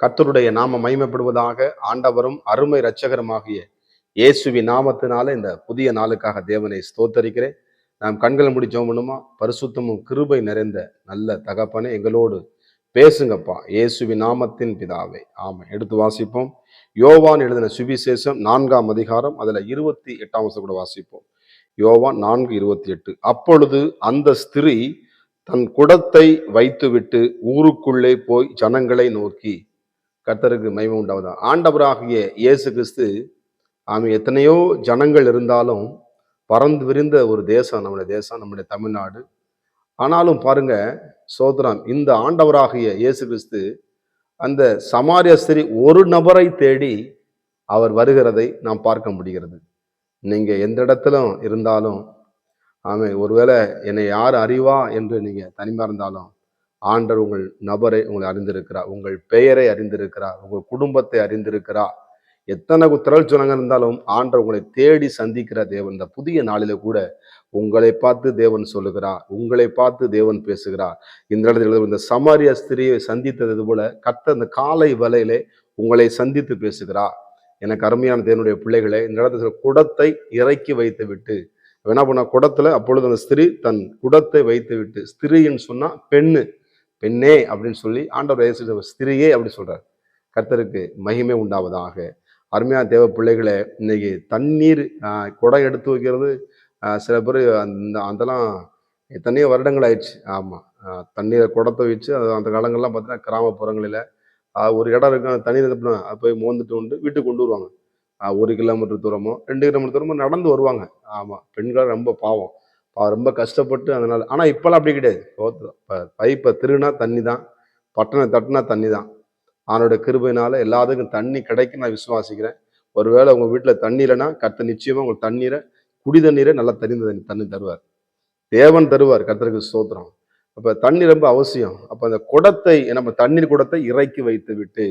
கர்த்தருடைய நாம மகிமைப்படுவதாக. ஆண்டவரும் அருமை இரட்சகருமாகிய இயேசுவின் நாமத்தினால இந்த புதிய நாளுக்காக தேவனை ஸ்தோத்தரிக்கிறேன். நாம் கண்களை மூடி ஜெபம் பண்ணுமா? பரிசுத்தமும் கிருபை நிறைந்த நல்ல தகப்பனே, எங்களோடு பேசுங்கப்பா, இயேசுவின் நாமத்தின் பிதாவே, ஆமென். எடுத்து வாசிப்போம். யோவான் எழுதின சுவிசேஷம் 4ஆம் அதிகாரம், அதுல 28ஆம் வசனம் கூட வாசிப்போம். யோவான் 4:28. அப்பொழுது அந்த ஸ்திரீ தன் குடத்தை வைத்துவிட்டு ஊருக்குள்ளே போய் ஜனங்களை நோக்கி, கர்த்தருக்கு மகிமை உண்டாவதா, ஆண்டவராகிய இயேசு கிறிஸ்து, எத்தனையோ ஜனங்கள் இருந்தாலும் பறந்து விரிந்த ஒரு தேசம் நம்முடைய தேசம், நம்முடைய தமிழ்நாடு. ஆனாலும் பாருங்க, சோதரம், இந்த ஆண்டவராகிய இயேசு கிறிஸ்து அந்த சமாரிய ஸ்திரீ ஒரு நபரை தேடி அவர் வருகிறதை நாம் பார்க்க முடிகிறது. நீங்க எந்த இடத்திலும் இருந்தாலும், ஒருவேளை என்னை யார் அறிவா என்று நீங்க தனிமையா இருந்தாலும், ஆண்டவர் உங்கள் நபரை உங்களை அறிந்திருக்கிறார், உங்கள் பெயரை அறிந்திருக்கிறார், உங்கள் குடும்பத்தை அறிந்திருக்கிறார். எத்தனை திரள் ஜனங்க இருந்தாலும் ஆண்டவர் உங்களை தேடி சந்திக்கிற தேவன். இந்த புதிய நாளில கூட உங்களை பார்த்து தேவன் சொல்லுகிறார், உங்களை பார்த்து தேவன் பேசுகிறார். இந்த இடத்துல இந்த சமாரிய ஸ்திரியை சந்தித்தது போல கர்த்தர் இந்த காலை வேளையிலே உங்களை சந்தித்து பேசுகிறார். எனக்கு அருமையான தேவனுடைய பிள்ளைகளே, இந்த இடத்துல குடத்தை இறக்கி வைத்து விட்டு என்ன பண்ண, குடத்துல அப்பொழுது அந்த ஸ்திரீ தன் குடத்தை வைத்து விட்டு, ஸ்திரீன்னு சொன்னா பெண்ணு, பெண்ணே அப்படின்னு சொல்லி ஆண்டவர் ஸ்திரியே அப்படி சொல்றார். கர்த்தருக்கு மகிமை உண்டாவதாக. அருமையான தேவ பிள்ளைகளை, இன்னைக்கு தண்ணீர் குடம் எடுத்து வைக்கிறது, சில பேர் அதெல்லாம் எத்தனையோ வருடங்கள் ஆயிடுச்சு. தண்ணீரை குடத்தை வச்சு அந்த காலங்கள்லாம் பார்த்தீங்கன்னா கிராமப்புறங்களில் ஒரு இடம் இருக்கு, அந்த தண்ணீர் போய் மோந்துட்டு வந்து வீட்டுக்கு கொண்டு வருவாங்க. 1 கிலோமீட்டர் தூரமோ 2 கிலோமீட்டர் தூரமோ நடந்து வருவாங்க. பெண்கள் ரொம்ப பாவம், ரொம்ப கஷ்டப்பட்டு அதனால. ஆனால் இப்போல்லாம் அப்படி கிடையாது. பைப்பை திருனா தண்ணி தான், பட்டணை தட்டுனா தண்ணி தான். அவனோட கிருபையினால எல்லாத்துக்கும் தண்ணி கிடைக்கும் நான் விசுவாசிக்கிறேன். ஒருவேளை உங்க வீட்டில் தண்ணி இல்லைன்னா கர்த்தர் நிச்சயமா உங்களுக்கு தண்ணீரை, குடி தண்ணீரை நல்லா தண்ணி தருவார். தேவன் தருவார். கர்த்தருக்கு ஸ்தோத்திரம். அப்ப தண்ணி ரொம்ப அவசியம். அப்ப அந்த குடத்தை, நம்ம தண்ணீர் குடத்தை இறக்கி வைத்து விட்டு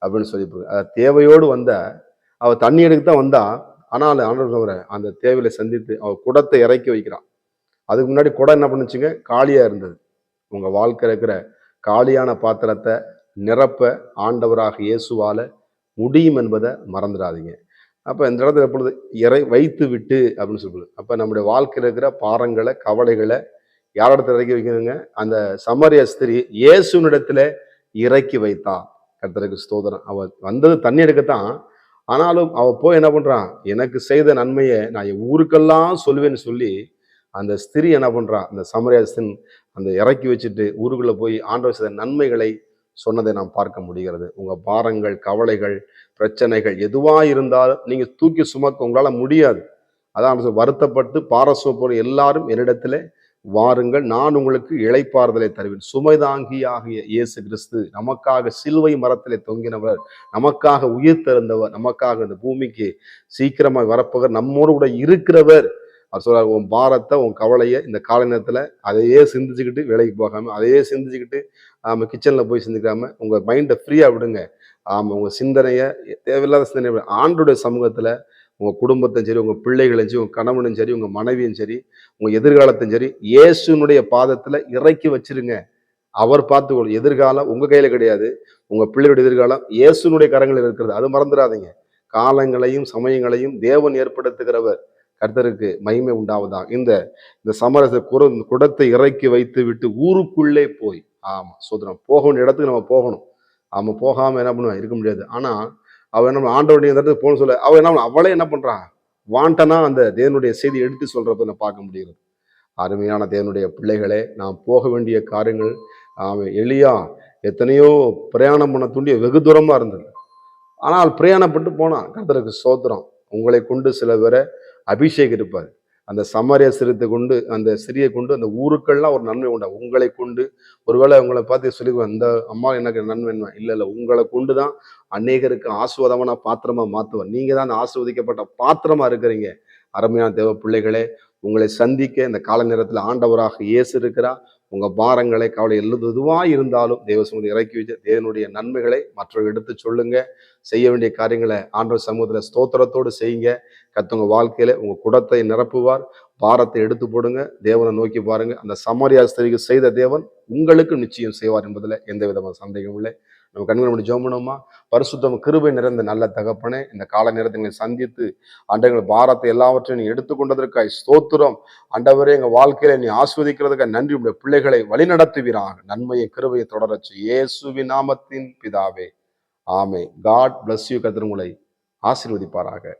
அப்படின்னு சொல்லி தேவையோடு வந்த அவ தண்ணி எடுக்க தான் வந்தா. ஆனால் ஆண்டவர் அந்த தேவையில சந்தித்து அவ குடத்தை இறக்கி வைக்கிறான். அதுக்கு முன்னாடி குடம் என்ன பண்ணுச்சுங்க? காலியா இருந்தது. உங்க வாழ்க்கை இருக்கிற காலியான பாத்திரத்தை நிரப்ப ஆண்டவராக இயேசுவால முடியும் என்பதை மறந்துடாதீங்க. அப்ப இந்த இடத்துல எப்பொழுது வைத்து விட்டு அப்படின்னு சொல்லுது. அப்ப நம்முடைய வாழ்க்கையில் இருக்கிற பாரங்களை, கவலைகளை யார் இடத்துல இறக்கி வைக்கணுங்க? அந்த சமாரிய ஸ்திரீ இயேசுனிடத்துல இறக்கி வைத்தா. கர்த்தருக்கு ஸ்தோத்திரம். அவ வந்தது தண்ணி எடுக்கத்தான். ஆனாலும் அவ போய் என்ன பண்றான்? எனக்கு செய்த நன்மையை நான் என் ஊருக்கெல்லாம் சொல்லுவேன்னு சொல்லி அந்த ஸ்திரீ என்ன பண்றா? அந்த சமாரிய ஸ்திரீ அந்த இறக்கி வச்சுட்டு ஊருக்குள்ள போய் ஆண்டவர் செய்த நன்மைகளை சொன்னதை நாம் பார்க்க முடிகிறது. உங்க பாரங்கள், கவலைகள், பிரச்சனைகள் எதுவா இருந்தாலும் நீங்க தூக்கி சுமக்க உங்களால முடியாது. அதான் வருத்தப்பட்டு பாரசுமப்போடு எல்லாரும் என்னிடத்திலே வாருங்கள், நான் உங்களுக்கு இளைப்பாறுதலை தருவேன். சுமைதாங்கி ஆகிய இயேசு கிறிஸ்து நமக்காக சிலுவை மரத்திலே தொங்கினவர், நமக்காக உயிர் திறந்தவர், நமக்காக இந்த பூமிக்கு சீக்கிரமாக வரப்போகிற நம்மோடு கூட இருக்கிறவர். அவர் சொல்றார், உன் பாரத்தை, உன் கவலையை இந்த கால நேரத்துல அதையே சிந்திச்சுக்கிட்டு வேலைக்கு போகாம, அதையே சிந்திச்சுக்கிட்டு கிச்சன்ல போய் சிந்திக்காம உங்க மைண்டை ஃப்ரீயா விடுங்க. உங்க சிந்தனைய, தேவையில்லாத சிந்தனை ஆண்டோடைய சமூகத்துல உங்க குடும்பத்தையும் சரி, உங்க பிள்ளைகளையும் சரி, உங்க கணவனும் சரி, உங்க மனைவியும் சரி, உங்க எதிர்காலத்தையும் சரி இயேசுனுடைய பாதத்துல இறக்கி வச்சிருங்க. அவர் பார்த்துக்கொள்ளும். எதிர்காலம் உங்க கையில கிடையாது. உங்க பிள்ளைகளுடைய எதிர்காலம் இயேசுனுடைய கரங்களில் இருக்கிறது. அது மறந்துடாதீங்க. காலங்களையும் சமயங்களையும் தேவன் ஏற்படுத்துகிறவர். கர்த்தருக்கு மகிமை உண்டாவதா. இந்த சமரச குடத்தை இறக்கி வைத்து விட்டு ஊருக்குள்ளே போய், சோதரம், போக வேண்டிய இடத்துக்கு நம்ம போகணும். போகாம என்ன பண்ணுவேன்? இருக்க முடியாது. ஆனா அவ என்ன ஆண்டவருடைய இடத்துக்கு போகணும்னு சொல்ல, அவளே என்ன பண்றான்? வாண்டனா அந்த தேவனுடைய செய்தி எடுத்து சொல்றப்ப நான் பார்க்க முடியுது. அருமையான தேவனுடைய பிள்ளைகளே, நாம் போக வேண்டிய காரியங்கள், எலியா எத்தனையோ பிரயாணம் பண்ண தூண்டிய வெகு தூரமா இருந்தது. ஆனால் பிரயாணப்பட்டு போனான். கர்த்தருக்கு ஸ்தோத்திரம். உங்களை கொண்டு சில பேரை அபிஷேகம் இருப்பார். அந்த சமாரிய சிறுத்தை கொண்டு, அந்த சிறியை கொண்டு அந்த ஊருக்கெல்லாம் ஒரு நன்மை உண்டா. உங்களை கொண்டு, ஒருவேளை உங்களை பார்த்து சொல்லிக்குவேன், இந்த அம்மா எனக்கு நன்மை என்ன? இல்லை, உங்களை கொண்டு தான் அநேகருக்கு ஆசீர்வாதமான பாத்திரமா மாற்றுவார். நீங்க தான் அந்த ஆசீர்வதிக்கப்பட்ட பாத்திரமா இருக்கிறீங்க. அருமையான தேவ பிள்ளைகளே, உங்களை சந்திக்க இந்த கால நேரத்தில் ஆண்டவராக இயேசு இருக்கிறார். உங்க பாரங்களை, கவலை எதுவாக இருந்தாலும் தேவ சமூகத்தில் இறக்கி வச்சு தேவனுடைய நன்மைகளை மற்றவர்கள் எடுத்து சொல்லுங்க. செய்ய வேண்டிய காரியங்களை ஆண்டவர் சமூகத்தில் ஸ்தோத்திரத்தோடு செய்யுங்க. கர்த்தர் வாழ்க்கையில உங்க குடத்தை நிரப்புவார். பாரத்தை எடுத்து போடுங்க. தேவனை நோக்கி பாருங்க. அந்த சமாரியா ஸ்திரீக்கு செய்த தேவன் உங்களுக்கு நிச்சயம் செய்வார் என்பதில் எந்த விதமான சந்தேகம் இல்லை. நம்ம கண்களை மூடி ஜெபம் பண்ணுவோமா? பரிசுத்தம் கிருபை நிறைந்த நல்ல தகப்பனே, இந்த கால நேரத்தை எங்களை சந்தித்து ஆண்டவரே பாரத்தை எல்லாவற்றையும் நீ எடுத்துக்கொண்டதற்காய் ஸ்தோத்திரம். ஆண்டவரே எங்க வாழ்க்கையில நீ ஆஸ்வதிக்கிறதுக்காக நன்றி. உடைய பிள்ளைகளை வழிநடத்துவீராக. நன்மையை கிருபையை தொடரச்சு இயேசுவின் நாமத்தின் பிதாவே. ஆமென். God bless you. கர்த்தர் உங்களை ஆசீர்வதிப்பாராக.